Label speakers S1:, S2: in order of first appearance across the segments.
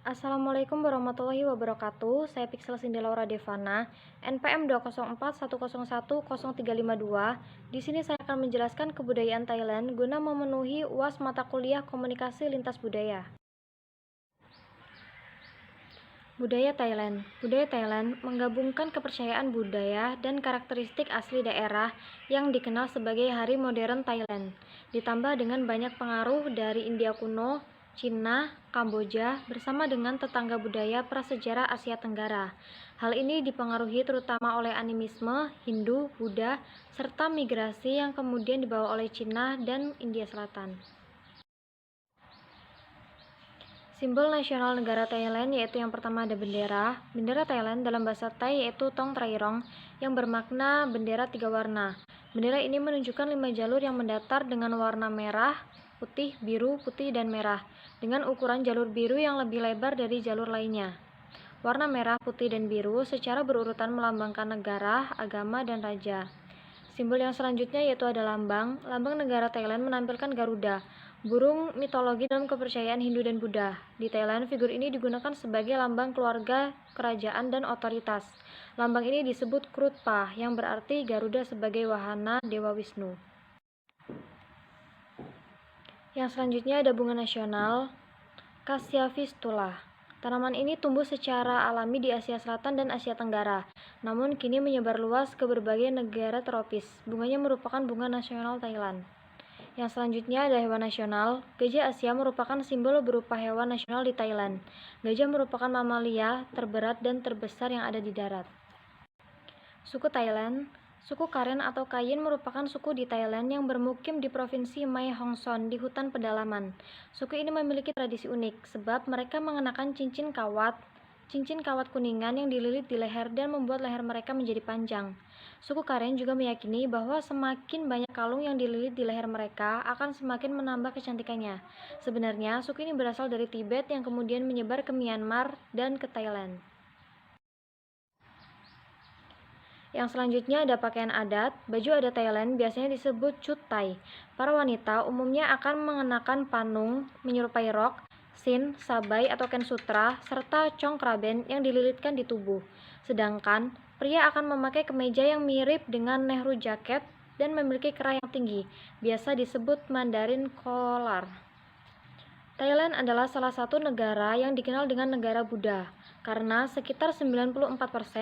S1: Assalamualaikum warahmatullahi wabarakatuh. Saya Pixel Cindy Laura Devana, NPM 20410100352. Di sini saya akan menjelaskan kebudayaan Thailand guna memenuhi UAS mata kuliah Komunikasi Lintas Budaya. Budaya Thailand. Budaya Thailand menggabungkan kepercayaan budaya dan karakteristik asli daerah yang dikenal sebagai hari modern Thailand, ditambah dengan banyak pengaruh dari India kuno, Cina, Kamboja, bersama dengan tetangga budaya prasejarah Asia Tenggara. Hal ini dipengaruhi terutama oleh animisme, Hindu, Buddha, serta migrasi yang kemudian dibawa oleh Cina dan India Selatan. Simbol nasional negara Thailand yaitu yang pertama ada bendera. Bendera Thailand dalam bahasa Thai yaitu Tong Trai Rong yang bermakna bendera 3 warna. Bendera ini menunjukkan 5 jalur yang mendatar dengan warna merah, putih, biru, putih, dan merah, dengan ukuran jalur biru yang lebih lebar dari jalur lainnya. Warna merah, putih, dan biru secara berurutan melambangkan negara, agama, dan raja. Simbol yang selanjutnya yaitu ada lambang. Lambang negara Thailand menampilkan Garuda, burung mitologi dalam kepercayaan Hindu dan Buddha. Di Thailand, figur ini digunakan sebagai lambang keluarga, kerajaan, dan otoritas. Lambang ini disebut Krutpa, yang berarti Garuda sebagai wahana Dewa Wisnu. Yang selanjutnya ada bunga nasional, Cassia Fistula. Tanaman ini tumbuh secara alami di Asia Selatan dan Asia Tenggara, namun kini menyebar luas ke berbagai negara tropis. Bunganya merupakan bunga nasional Thailand. Yang selanjutnya ada hewan nasional. Gajah Asia merupakan simbol berupa hewan nasional di Thailand. Gajah merupakan mamalia terberat dan terbesar yang ada di darat. Suku Thailand. Suku Karen atau Kayin merupakan suku di Thailand yang bermukim di provinsi Mae Hong Son di hutan pedalaman. Suku ini memiliki tradisi unik sebab mereka mengenakan cincin kawat kuningan yang dililit di leher dan membuat leher mereka menjadi panjang. Suku Karen juga meyakini bahwa semakin banyak kalung yang dililit di leher mereka akan semakin menambah kecantikannya. Sebenarnya, suku ini berasal dari Tibet yang kemudian menyebar ke Myanmar dan ke Thailand. Yang selanjutnya ada pakaian adat. Baju adat Thailand biasanya disebut Chut Thai. Para wanita umumnya akan mengenakan panung menyerupai rok, sin, sabai atau ken sutra, serta cong kraben yang dililitkan di tubuh. Sedangkan pria akan memakai kemeja yang mirip dengan Nehru jacket dan memiliki kerah yang tinggi, biasa disebut Mandarin collar. Thailand adalah salah satu negara yang dikenal dengan negara Buddha, karena sekitar 94%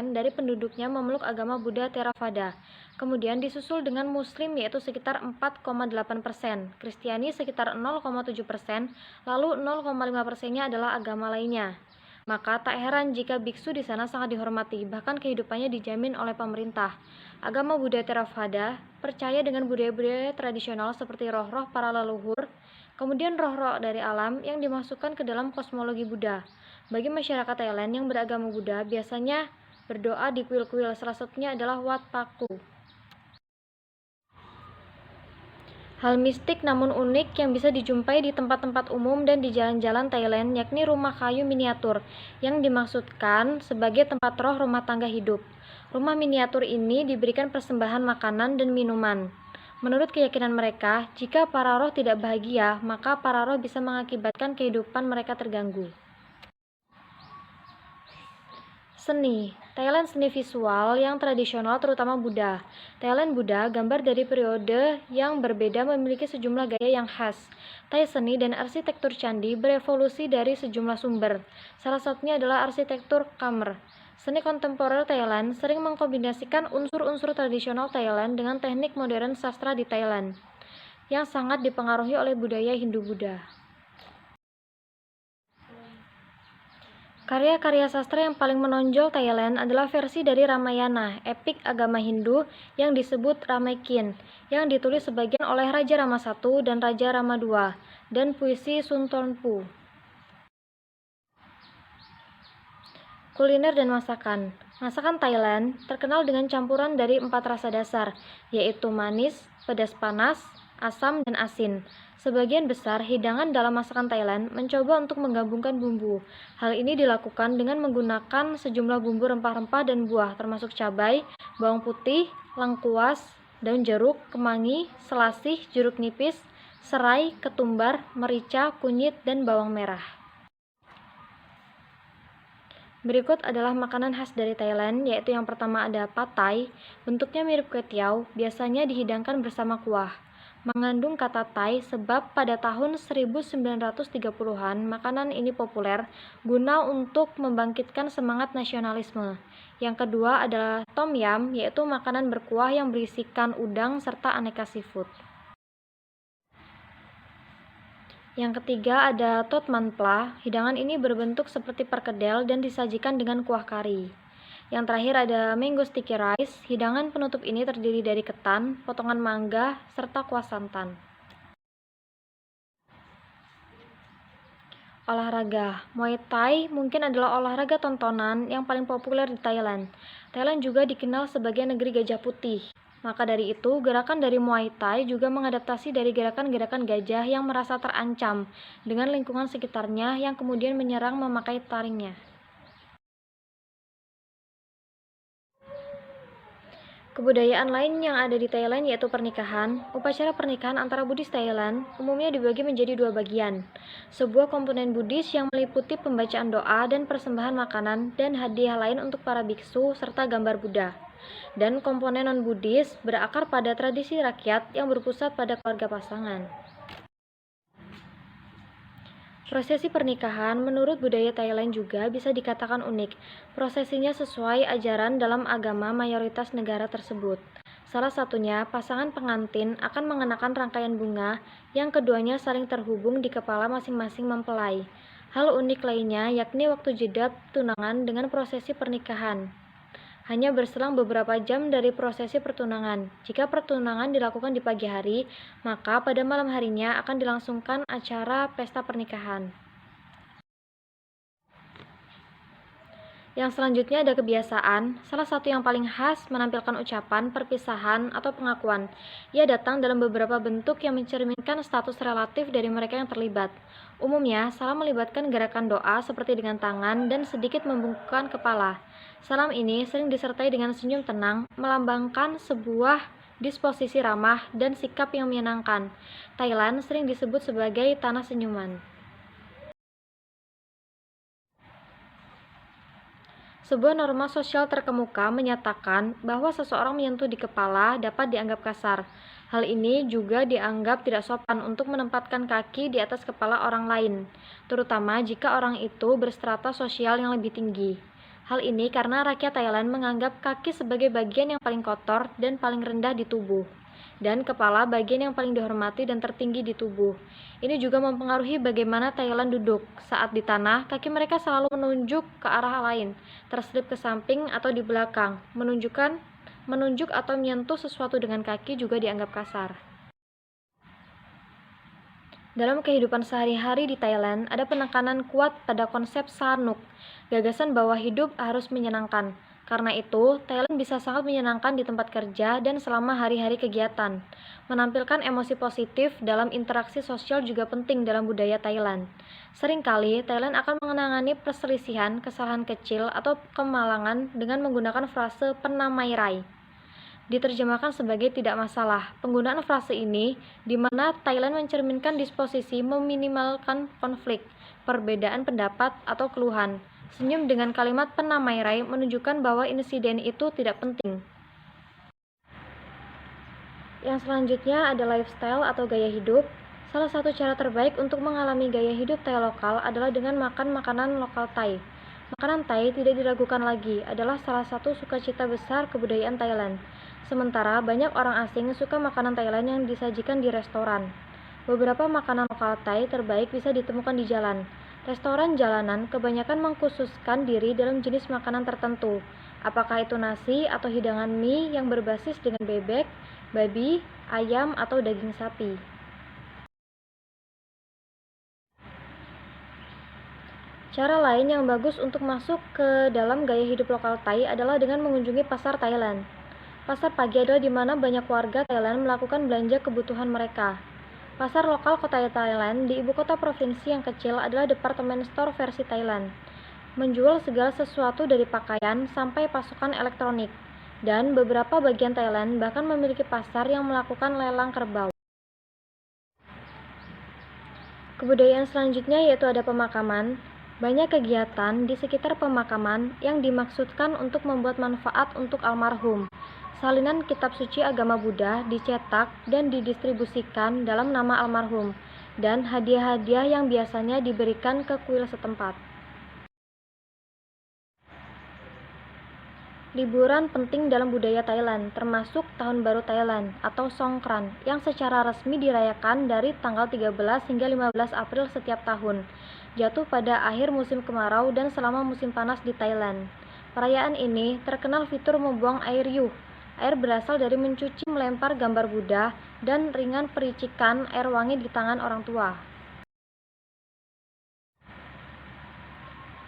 S1: dari penduduknya memeluk agama Buddha Theravada. Kemudian disusul dengan Muslim yaitu sekitar 4,8%, Kristiani sekitar 0,7%, lalu 0,5%-nya adalah agama lainnya. Maka tak heran jika biksu di sana sangat dihormati, bahkan kehidupannya dijamin oleh pemerintah. Agama Buddha Theravada percaya dengan budaya-budaya tradisional seperti roh-roh para leluhur, kemudian roh-roh dari alam yang dimasukkan ke dalam kosmologi Buddha. Bagi masyarakat Thailand yang beragama Buddha, biasanya berdoa di kuil-kuil, salah satunya adalah Wat Paku. Hal mistik namun unik yang bisa dijumpai di tempat-tempat umum dan di jalan-jalan Thailand yakni rumah kayu miniatur yang dimaksudkan sebagai tempat roh rumah tangga hidup. Rumah miniatur ini diberikan persembahan makanan dan minuman. Menurut keyakinan mereka, jika para roh tidak bahagia, maka para roh bisa mengakibatkan kehidupan mereka terganggu. Seni. Thailand seni visual yang tradisional terutama Buddha. Thailand Buddha gambar dari periode yang berbeda memiliki sejumlah gaya yang khas. Thai seni dan arsitektur candi berevolusi dari sejumlah sumber. Salah satunya adalah arsitektur Khmer. Seni kontemporer Thailand sering mengkombinasikan unsur-unsur tradisional Thailand dengan teknik modern sastra di Thailand, yang sangat dipengaruhi oleh budaya Hindu-Buddha. Karya-karya sastra yang paling menonjol Thailand adalah versi dari Ramayana, epik agama Hindu yang disebut Ramaykin, yang ditulis sebagian oleh Raja Rama I dan Raja Rama II, dan puisi Suntornpu. Kuliner dan masakan. Masakan Thailand terkenal dengan campuran dari 4 rasa dasar, yaitu manis, pedas panas, asam, dan asin. Sebagian besar hidangan dalam masakan Thailand mencoba untuk menggabungkan bumbu. Hal ini dilakukan dengan menggunakan sejumlah bumbu rempah-rempah dan buah, termasuk cabai, bawang putih, lengkuas, daun jeruk, kemangi, selasih, jeruk nipis, serai, ketumbar, merica, kunyit, dan bawang merah. Berikut adalah makanan khas dari Thailand, yaitu yang pertama ada Pad Thai. Bentuknya mirip kue tiaw, biasanya dihidangkan bersama kuah. Mengandung kata Thai sebab pada tahun 1930-an makanan ini populer guna untuk membangkitkan semangat nasionalisme. Yang kedua adalah Tom Yum, yaitu makanan berkuah yang berisikan udang serta aneka seafood. Yang ketiga ada Tot Man Pla. Hidangan ini berbentuk seperti perkedel dan disajikan dengan kuah kari. Yang terakhir ada Mango Sticky Rice. Hidangan penutup ini terdiri dari ketan, potongan mangga, serta kuah santan. Olahraga. Muay Thai mungkin adalah olahraga tontonan yang paling populer di Thailand. Thailand juga dikenal sebagai negeri gajah putih. Maka dari itu, gerakan dari Muay Thai juga mengadaptasi dari gerakan-gerakan gajah yang merasa terancam dengan lingkungan sekitarnya yang kemudian menyerang memakai taringnya. Kebudayaan lain yang ada di Thailand yaitu pernikahan. Upacara pernikahan antara Buddhis Thailand umumnya dibagi menjadi dua bagian. Sebuah komponen Buddhis yang meliputi pembacaan doa dan persembahan makanan dan hadiah lain untuk para biksu serta gambar Buddha. Dan komponen non-Buddhis berakar pada tradisi rakyat yang berpusat pada keluarga pasangan. Prosesi pernikahan menurut budaya Thailand juga bisa dikatakan unik. Prosesinya sesuai ajaran dalam agama mayoritas negara tersebut. Salah satunya, pasangan pengantin akan mengenakan rangkaian bunga yang keduanya saling terhubung di kepala masing-masing mempelai. Hal unik lainnya yakni waktu jeda tunangan dengan prosesi pernikahan. Hanya berselang beberapa jam dari prosesi pertunangan. Jika pertunangan dilakukan di pagi hari, maka pada malam harinya akan dilangsungkan acara pesta pernikahan. Yang selanjutnya ada kebiasaan. Salah satu yang paling khas menampilkan ucapan perpisahan atau pengakuan. Ia datang dalam beberapa bentuk yang mencerminkan status relatif dari mereka yang terlibat. Umumnya, salam melibatkan gerakan doa seperti dengan tangan dan sedikit membungkukkan kepala. Salam ini sering disertai dengan senyum tenang, melambangkan sebuah disposisi ramah dan sikap yang menyenangkan. Thailand sering disebut sebagai tanah senyuman. Sebuah norma sosial terkemuka menyatakan bahwa seseorang menyentuh di kepala dapat dianggap kasar. Hal ini juga dianggap tidak sopan untuk menempatkan kaki di atas kepala orang lain, terutama jika orang itu berstrata sosial yang lebih tinggi. Hal ini karena rakyat Thailand menganggap kaki sebagai bagian yang paling kotor dan paling rendah di tubuh, dan kepala bagian yang paling dihormati dan tertinggi di tubuh. Ini juga mempengaruhi bagaimana Thailand duduk. Saat di tanah, kaki mereka selalu menunjuk ke arah lain, terselip ke samping atau di belakang. Menunjuk atau menyentuh sesuatu dengan kaki juga dianggap kasar. Dalam kehidupan sehari-hari di Thailand, ada penekanan kuat pada konsep Sanuk, gagasan bahwa hidup harus menyenangkan. Karena itu, Thailand bisa sangat menyenangkan di tempat kerja dan selama hari-hari kegiatan. Menampilkan emosi positif dalam interaksi sosial juga penting dalam budaya Thailand. Seringkali, Thailand akan mengenangani perselisihan, kesalahan kecil, atau kemalangan dengan menggunakan frase penamairai. Diterjemahkan sebagai tidak masalah. Penggunaan frase ini di mana Thailand mencerminkan disposisi meminimalkan konflik, perbedaan pendapat, atau keluhan. Senyum dengan kalimat penamairai menunjukkan bahwa insiden itu tidak penting. Yang selanjutnya ada lifestyle atau gaya hidup. Salah satu cara terbaik untuk mengalami gaya hidup Thai lokal adalah dengan makan makanan lokal Thai. Makanan Thai tidak diragukan lagi, adalah salah satu sukacita besar kebudayaan Thailand. Sementara banyak orang asing suka makanan Thailand yang disajikan di restoran. Beberapa makanan lokal Thai terbaik bisa ditemukan di jalan. Restoran jalanan kebanyakan mengkhususkan diri dalam jenis makanan tertentu, apakah itu nasi atau hidangan mie yang berbasis dengan bebek, babi, ayam, atau daging sapi. Cara lain yang bagus untuk masuk ke dalam gaya hidup lokal Thai adalah dengan mengunjungi pasar Thailand. Pasar pagi adalah di mana banyak warga Thailand melakukan belanja kebutuhan mereka. Pasar lokal kota Thailand di ibu kota provinsi yang kecil adalah departemen store versi Thailand. Menjual segala sesuatu dari pakaian sampai pasukan elektronik. Dan beberapa bagian Thailand bahkan memiliki pasar yang melakukan lelang kerbau. Kebudayaan selanjutnya yaitu ada pemakaman. Banyak kegiatan di sekitar pemakaman yang dimaksudkan untuk membuat manfaat untuk almarhum. Salinan kitab suci agama Buddha dicetak dan didistribusikan dalam nama almarhum, dan hadiah-hadiah yang biasanya diberikan ke kuil setempat. Liburan penting dalam budaya Thailand, termasuk Tahun Baru Thailand atau Songkran, yang secara resmi dirayakan dari tanggal 13 hingga 15 April setiap tahun, jatuh pada akhir musim kemarau dan selama musim panas di Thailand. Perayaan ini terkenal fitur membuang air yuh. Air berasal dari mencuci melempar gambar Buddha dan ringan pericikan air wangi di tangan orang tua.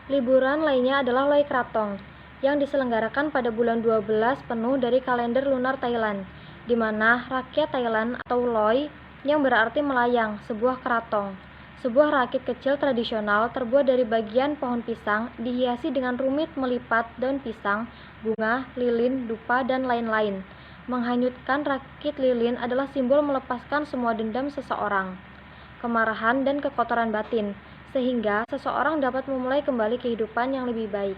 S1: Liburan lainnya adalah Loi Krathong, yang diselenggarakan pada bulan 12 penuh dari kalender lunar Thailand, di mana rakyat Thailand atau Loi, yang berarti melayang, sebuah kratong. Sebuah rakit kecil tradisional terbuat dari bagian pohon pisang, dihiasi dengan rumit melipat daun pisang, bunga, lilin, dupa, dan lain-lain. Menghanyutkan rakit lilin adalah simbol melepaskan semua dendam seseorang, kemarahan, dan kekotoran batin, sehingga seseorang dapat memulai kembali kehidupan yang lebih baik.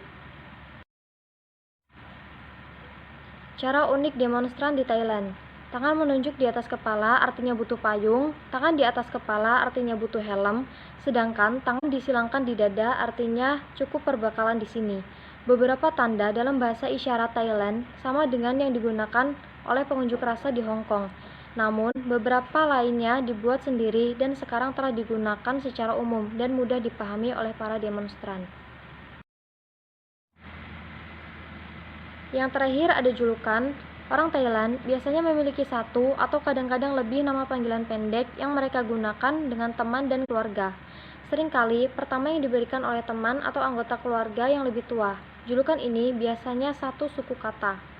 S1: Cara unik demonstran di Thailand. Tangan menunjuk di atas kepala artinya butuh payung, tangan di atas kepala artinya butuh helm, sedangkan tangan disilangkan di dada artinya cukup perbekalan di sini. Beberapa tanda dalam bahasa isyarat Thailand sama dengan yang digunakan oleh pengunjuk rasa di Hong Kong. Namun, beberapa lainnya dibuat sendiri dan sekarang telah digunakan secara umum dan mudah dipahami oleh para demonstran. Yang terakhir ada julukan. Orang Thailand biasanya memiliki satu atau kadang-kadang lebih nama panggilan pendek yang mereka gunakan dengan teman dan keluarga. Seringkali pertama yang diberikan oleh teman atau anggota keluarga yang lebih tua. Julukan ini biasanya satu suku kata.